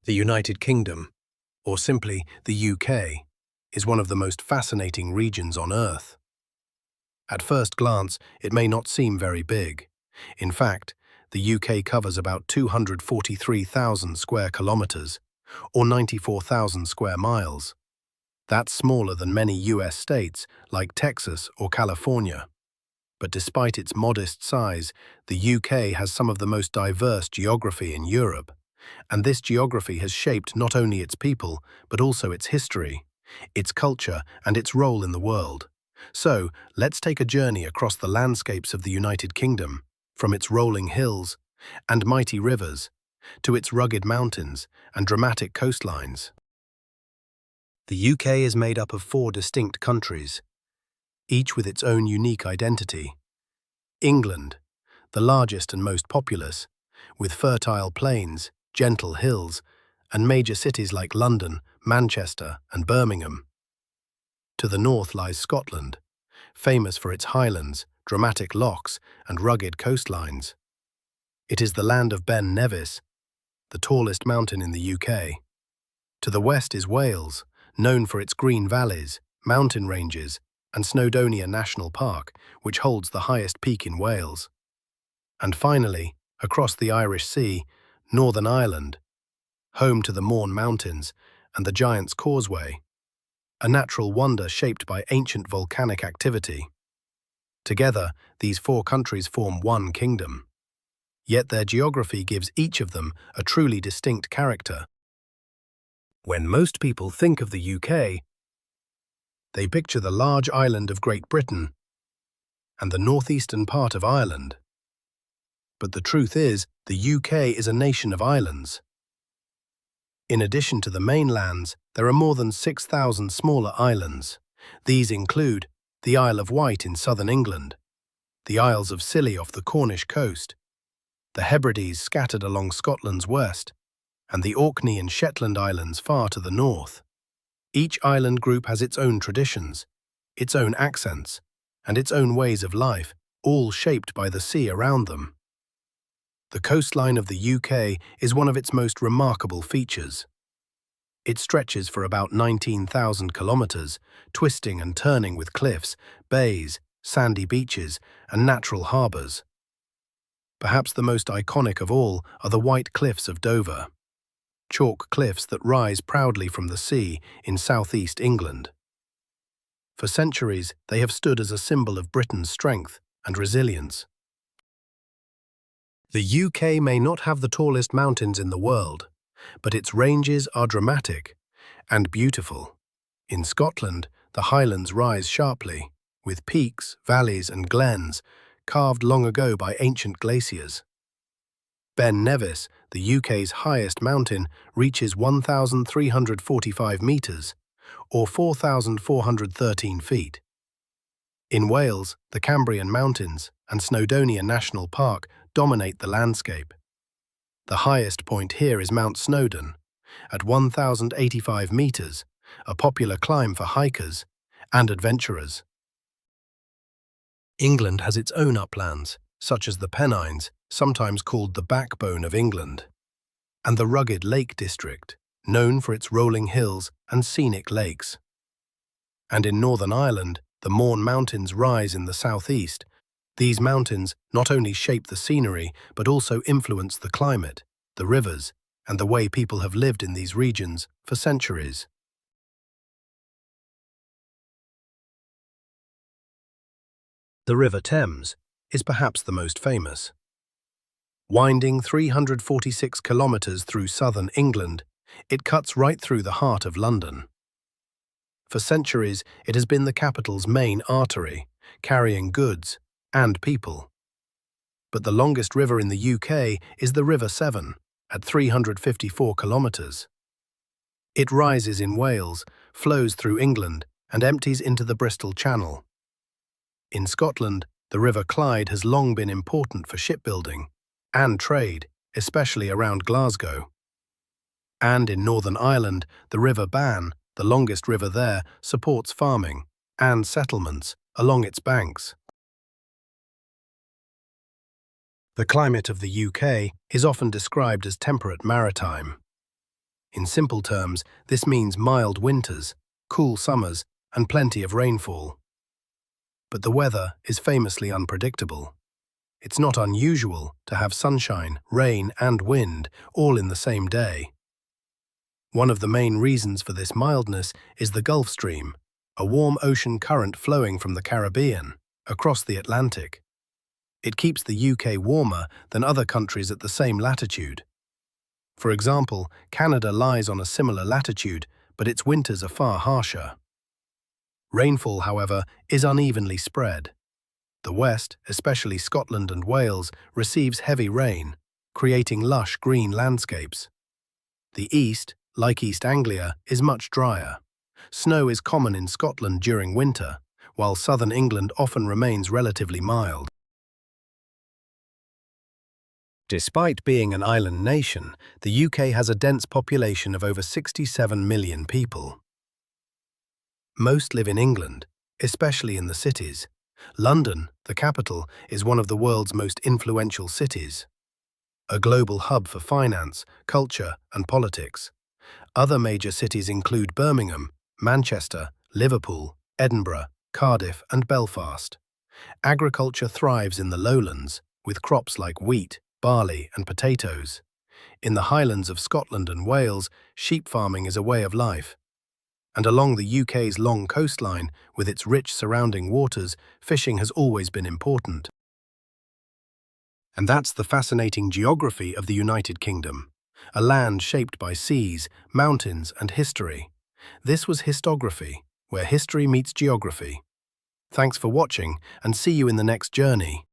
The United Kingdom, or simply the UK, is one of the most fascinating regions on Earth. At first glance, it may not seem very big. In fact, the UK covers about 243,000 square kilometers, or 94,000 square miles. That's smaller than many US states like Texas or California. But despite its modest size, the UK has some of the most diverse geography in Europe. And this geography has shaped not only its people, but also its history, its culture, and its role in the world. So, let's take a journey across the landscapes of the United Kingdom, from its rolling hills and mighty rivers to its rugged mountains and dramatic coastlines. The UK is made up of 4 distinct countries, each with its own unique identity. England, the largest and most populous, with fertile plains, gentle hills, and major cities like London, Manchester, and Birmingham. To the north lies Scotland, famous for its highlands, dramatic lochs, and rugged coastlines. It is the land of Ben Nevis, the tallest mountain in the UK. To the west is Wales, known for its green valleys, mountain ranges, and Snowdonia National Park, which holds the highest peak in Wales. And finally, across the Irish Sea, Northern Ireland, home to the Mourne Mountains and the Giant's Causeway, a natural wonder shaped by ancient volcanic activity. Together, these 4 countries form one kingdom. Yet their geography gives each of them a truly distinct character. When most people think of the UK, they picture the large island of Great Britain and the northeastern part of Ireland. But the truth is, the UK is a nation of islands. In addition to the mainlands, there are more than 6,000 smaller islands. These include the Isle of Wight in southern England, the Isles of Scilly off the Cornish coast, the Hebrides scattered along Scotland's west, and the Orkney and Shetland Islands far to the north. Each island group has its own traditions, its own accents, and its own ways of life, all shaped by the sea around them. The coastline of the UK is one of its most remarkable features. It stretches for about 19,000 kilometers, twisting and turning with cliffs, bays, sandy beaches, and natural harbors. Perhaps the most iconic of all are the White Cliffs of Dover, chalk cliffs that rise proudly from the sea in southeast England. For centuries, they have stood as a symbol of Britain's strength and resilience. The UK may not have the tallest mountains in the world, but its ranges are dramatic and beautiful. In Scotland, the highlands rise sharply, with peaks, valleys, and glens carved long ago by ancient glaciers. Ben Nevis, the UK's highest mountain, reaches 1,345 metres, or 4,413 feet. In Wales, the Cambrian Mountains and Snowdonia National Park dominate the landscape. The highest point here is Mount Snowdon, at 1,085 metres, a popular climb for hikers and adventurers. England has its own uplands, such as the Pennines, sometimes called the backbone of England, and the rugged Lake District, known for its rolling hills and scenic lakes. And in Northern Ireland, the Mourne Mountains rise in the southeast. These mountains not only shape the scenery, but also influence the climate, the rivers, and the way people have lived in these regions for centuries. The River Thames is perhaps the most famous. Winding 346 kilometers through southern England, it cuts right through the heart of London. For centuries, it has been the capital's main artery, carrying goods and people. But the longest river in the UK is the River Severn, at 354 kilometers. It rises in Wales, flows through England, and empties into the Bristol Channel. In Scotland, the River Clyde has long been important for shipbuilding and trade, especially around Glasgow. And in Northern Ireland, the River Bann, the longest river there, supports farming and settlements along its banks. The climate of the UK is often described as temperate maritime. In simple terms, this means mild winters, cool summers, and plenty of rainfall. But the weather is famously unpredictable. It's not unusual to have sunshine, rain, and wind all in the same day. One of the main reasons for this mildness is the Gulf Stream, a warm ocean current flowing from the Caribbean across the Atlantic. It keeps the UK warmer than other countries at the same latitude. For example, Canada lies on a similar latitude, but its winters are far harsher. Rainfall, however, is unevenly spread. The west, especially Scotland and Wales, receives heavy rain, creating lush green landscapes. The east, like East Anglia, is much drier. Snow is common in Scotland during winter, while southern England often remains relatively mild. Despite being an island nation, the UK has a dense population of over 67 million people. Most live in England, especially in the cities. London, the capital, is one of the world's most influential cities, a global hub for finance, culture, and politics. Other major cities include Birmingham, Manchester, Liverpool, Edinburgh, Cardiff, and Belfast. Agriculture thrives in the lowlands, with crops like wheat, barley, and potatoes. In the highlands of Scotland and Wales, sheep farming is a way of life. And along the UK's long coastline, with its rich surrounding waters, fishing has always been important. And that's the fascinating geography of the United Kingdom, a land shaped by seas, mountains, and history. This was Histography, where history meets geography. Thanks for watching, and see you in the next journey.